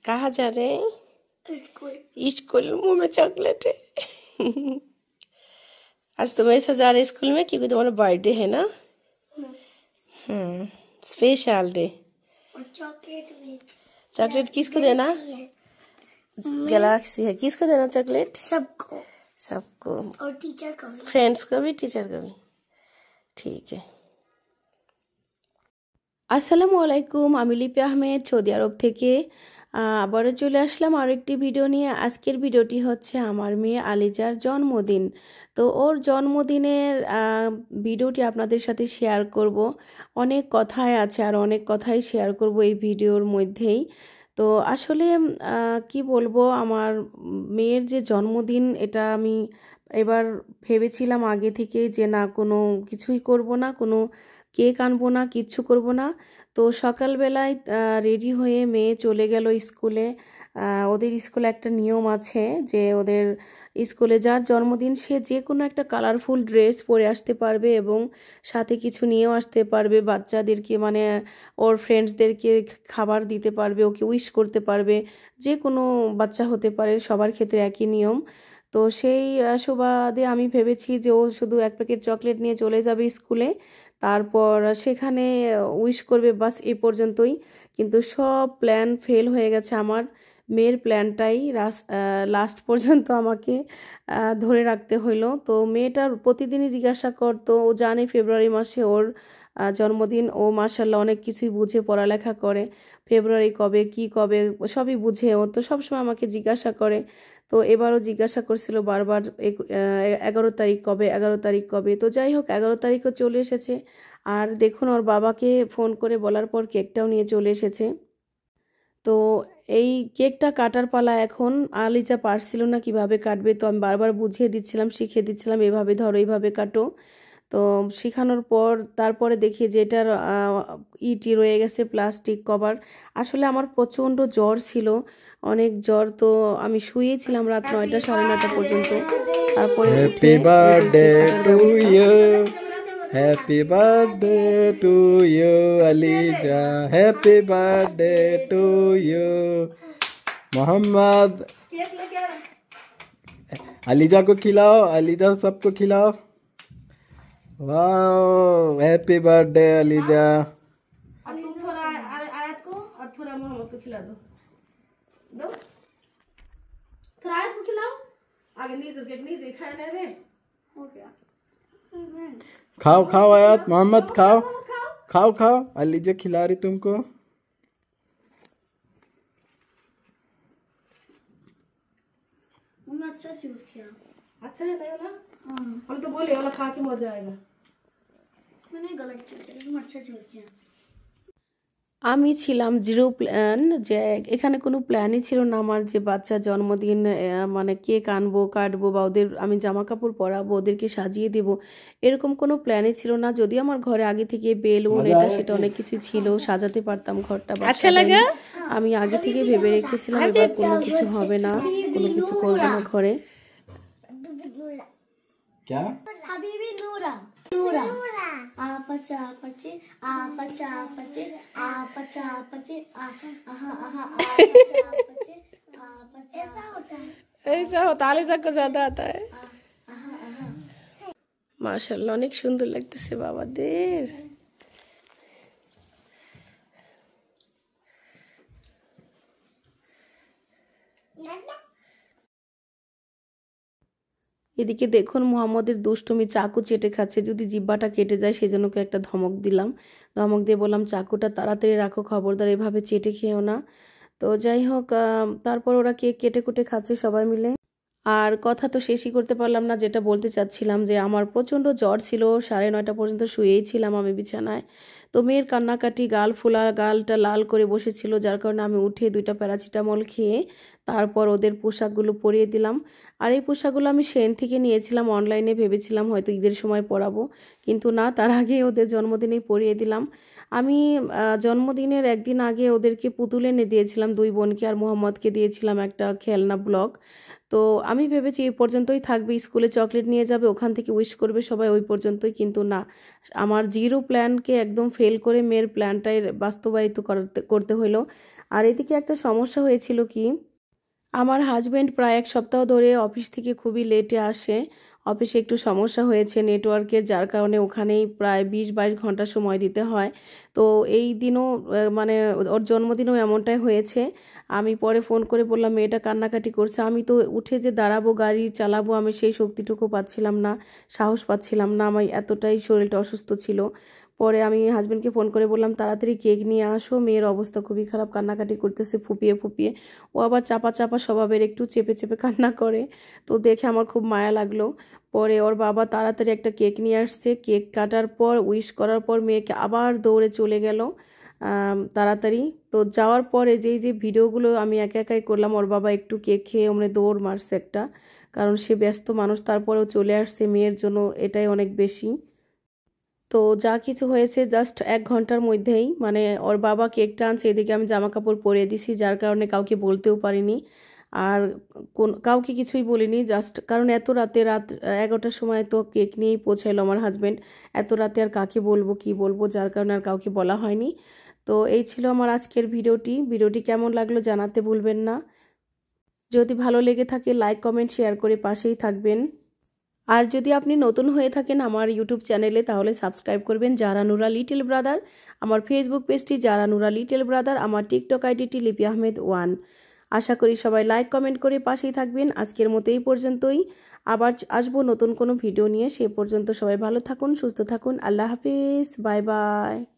कहाँ जा रहे हैं? स्कूल। मुंह में चॉकलेट है। आज तुम्हें सजा रहे स्कूल में क्योंकि तुम्हारा बर्थडे है ना। Special day. और चॉकलेट भी। चॉकलेट किसको देना? गैलेक्सी है। किसको देना चॉकलेट? सबको। सबको। और टीचर को भी। फ्रेंड्स को भी, टीचर को भी। ठीक है। আসসালামু আলাইকুম, আমি লিপি আহমেদ সৌদি আরব থেকে আবারও চলে আসলাম আরও একটি ভিডিও নিয়ে। আজকের ভিডিওটি হচ্ছে আমার মেয়ে আলিজার জন্মদিন। তো ওর জন্মদিনের ভিডিওটি আপনাদের সাথে শেয়ার করব। অনেক কথাই আছে আর অনেক কথাই শেয়ার করব এই ভিডিওর মধ্যেই। তো আসলে কি বলবো, আমার মেয়ের যে জন্মদিন এটা আমি এবার ভেবেছিলাম আগে থেকে যে না কোনো কিছুই করব না, কোনো কেক আনবো না, কিচ্ছু করব না। তো সকালবেলায় রেডি হয়ে মেয়ে চলে গেল স্কুলে। ওদের স্কুলে একটা নিয়ম আছে যে ওদের স্কুলে যার জন্মদিন সে যে কোনো একটা কালারফুল ড্রেস পরে আসতে পারবে এবং সাথে কিছু নিয়েও আসতে পারবে। বাচ্চাদেরকে মানে ওর ফ্রেন্ডসদেরকে খাবার দিতে পারবে, ওকে উইশ করতে পারবে। যে কোনো বাচ্চা হতে পারে, সবার ক্ষেত্রে একই নিয়ম। তো সেই সুবাদে আমি ভেবেছি যে ও শুধু এক প্যাকেট চকলেট নিয়ে চলে যাবে স্কুলে, তারপর সেখানে উইশ করবে, বাস এই পর্যন্তই। কিন্তু সব প্ল্যান ফেল হয়ে গেছে। আমার মেয়ের প্ল্যানটাই লাস্ট পর্যন্ত আমাকে ধরে রাখতে হইলো। তো মেয়েটার প্রতিদিনই জিজ্ঞাসা করতো, ও জানে ফেব্রুয়ারি মাসে ওর জন্মদিন। ও মাশাআল্লাহ অনেক কিছুই বুঝে, পড়ালেখা করে। ফেব্রুয়ারি কবে কি কবে সবই বুঝে। ও তো সবসময় আমাকে জিজ্ঞাসা করে। তো এবারও জিজ্ঞাসা করছিল বারবার 11 তারিখ কবে, 11 তারিখ কবে। তো যাই হোক 11 তারিখও চলে এসেছে। আর দেখুন ওর বাবাকে ফোন করে বলার পর কেকটাও নিয়ে চলে এসেছে। তো এই কেকটা কাটার পালা এখন। আলিজা পারছিল না কিভাবে কাটবে, তো আমি বারবার বুঝিয়ে দিচ্ছিলাম, শিখিয়ে দিচ্ছিলাম, এভাবে ধরো, এইভাবে কাটো। তো শেখানোর পর তারপরে দেখি যে এটার ইটি রয়ে গেছে, প্লাস্টিক কভার। আসলে আমার প্রচণ্ড জ্বর ছিল, অনেক জ্বর। তো আমি শুয়েছিলাম রাত 9টা 9:30 পর্যন্ত। তারপরে happy birthday to you, happy birthday to you Aliza, happy birthday to you. Mohammad Aliza को खिलाओ, अलीजा सबको खिलाओ। Wow, happy birthday Aliza. और तुम थोड़ा आयत को और थोड़ा मोहम्मद को खिला दो। दो थोड़ा आयत को खिलाओ। आगे नीचे खाए ना रे। हो गया। खाओ खाओ आयत, मोहम्मद खाओ खाओ खाओ। अलीजा खिला रही तुमको। अच्छा चूज किया। अच्छा है ना वाला? हम तो बोले वाला खा के मजा आएगा। मैंने गलत चूज किया, तुम अच्छा चूज किया। আমি ছিলাম জিরো প্ল্যান, যে এখানে কোনো প্ল্যানই ছিল না আমার যে বাচ্চার জন্মদিন মানে কেক আনবো, কাটবো, বা ওদের আমি জামা কাপড় পরাবো, ওদেরকে সাজিয়ে দেবো, এরকম কোনো প্ল্যানই ছিল না। যদিও আমার ঘরে আগে থেকে বেলুন এটা সেটা অনেক কিছু ছিল, সাজাতে পারতাম ঘরটা। আচ্ছা লাগা, আমি আগে থেকে ভেবে রেখেছিলাম এবার কোনো কিছু হবে না, কোনো কিছু করবো না ঘরে। क्या हबीबी नूरा नूरा आपचा आपचे आपचा आपचे आपचा आपचे आहा आहा आपचे आपचे ऐसा होता है, ऐसा होता है। आलिजा को ज्यादा आता है। माशाल्लाह অনেক সুন্দর লাগতেছে বাবাদের। এদিকে দেখুন মোহাম্মদের দুষ্টুমি, চাকু চেটে খাচ্ছে। যদি জিব্বাটা কেটে যায় সেজন্য একটা ধমক দিলাম। ধমক দিয়ে বললাম চাকুটা তাড়াতাড়ি রাখো, খবরদার এভাবে চেটে খেও না। তো যাই হোক তারপর ওরা কেক কেটে কুটে খাচ্ছে সবাই মিলে। আর কথা তো শেষই করতে পারলাম না, যেটা বলতে চাচ্ছিলাম যে আমার প্রচণ্ড জ্বর ছিল। 9:30 পর্যন্ত শুয়েই ছিলাম আমি বিছানায়। তো মেয়ের কান্নাকাটি, গাল ফোলা, গালটা লাল করে বসেছিল, যার কারণে আমি উঠে 2টা প্যারাসিটামল খেয়ে তারপর ওদের পোশাকগুলো পরিয়ে দিলাম। আর এই পোশাকগুলো আমি সেন থেকে নিয়েছিলাম অনলাইনে, ভেবেছিলাম হয়তো ঈদের সময় পরাবো, কিন্তু না, তার আগে ওদের জন্মদিনেই পরিয়ে দিলাম। আমি জন্মদিনের একদিন আগে ওদেরকে পুতুল এনে দিয়েছিলাম, 2 বোনকে, আর মোহাম্মদকে দিয়েছিলাম একটা খেলনা ব্লক। তো আমি ভেবেছি এই পর্যন্তই থাকবে, স্কুলে চকলেট নিয়ে যাবে, ওখান থেকে উইশ করবে সবাই, ওই পর্যন্তই। কিন্তু না, আমার জিরো প্ল্যানকে একদম ফেল করে মেয়ের প্ল্যানটাই বাস্তবায়িত করতে হলো। আর এদিকে একটা সমস্যা হয়েছিল কি, আমার হাজব্যান্ড প্রায় 1 সপ্তাহ ধরে অফিস থেকে খুবই লেটে আসে। অফিসে একটু সমস্যা হয়েছে নেটওয়ার্কের, যার কারণে ওখানেই প্রায় 20-22 ঘন্টা সময় দিতে হয়। তো এই দিনও মানে ওর জন্মদিনও এমনটাই হয়েছে। আমি পরে ফোন করে বললাম মেয়েটা কান্নাকাটি করছে, আমি তো উঠে যে দাঁড়াবো গাড়ি চালাবো আমি সেই শক্তিটুকু পাচ্ছিলাম না, সাহস পাচ্ছিলাম না, আমার এতটাই শরীরটা অসুস্থ ছিল। পরে আমি হাজব্যান্ডকে ফোন করে বললাম তাড়াতাড়ি কেক নিয়ে আসো, মেয়ের অবস্থা খুবই খারাপ, কান্নাকাটি করতেছে ফুপিয়ে ফুপিয়ে। ও আবার চাপা চাপা স্বভাবের, একটু চেপে চেপে কান্না করে। তো দেখে আমার খুব মায়া লাগলো। পরে ওর বাবা তাড়াতাড়ি একটা কেক নিয়ে আসছে, কেক কাটার পর উইশ করার পর মেয়েকে আবার দৌড়ে চলে গেল তাড়াতাড়ি। তো যাওয়ার পরে যে ভিডিওগুলো আমি একা একাই করলাম, ওর বাবা একটু কেক খেয়ে ওমনে দৌড় মারছে একটা, কারণ সে ব্যস্ত মানুষ, তারপরেও চলে আসছে মেয়ের জন্য, এটাই অনেক বেশি। তো যা কিছু হয়েছে জাস্ট 1 ঘন্টার মধ্যেই, মানে ওর বাবা কেকটা আনছে, এদিকে আমি জামা কাপড় পরিয়ে দিছি, যার কারণে কাউকে বলতেও পারিনি। আর কাউকে কিছুই বলিনি, জাস্ট কারণ এত রাতে, রাত 11টার সময় তো কেক নিয়েই পৌঁছাইলো আমার হাজব্যান্ড। এত রাতে আর কাকে বলবো কি বলবো, যার কারণে আর কাউকে বলা হয়নি। তো এই ছিল আমার আজকের ভিডিওটি কেমন লাগলো জানাতে ভুলবেন না। যদি ভালো লেগে থাকে লাইক কমেন্ট শেয়ার করে পাশেই থাকবেন। আর যদি আপনি নতুন হয়ে থাকেন আমার ইউটিউব চ্যানেলে, তাহলে সাবস্ক্রাইব করবেন জারা নুরা লিটল ব্রাদার, আমার ফেসবুক পেজটি জারা নুরা লিটল ব্রাদার, আমার টিকটক আইডিটি লিপি আহমেদ 1। আশা করি সবাই লাইক কমেন্ট করে পাশেই থাকবেন। আজকের মতো এই পর্যন্তই, আবার আসবো নতুন কোনো ভিডিও নিয়ে। সে পর্যন্ত সবাই ভালো থাকুন, সুস্থ থাকুন, আল্লাহ হাফিজ, বাই বাই।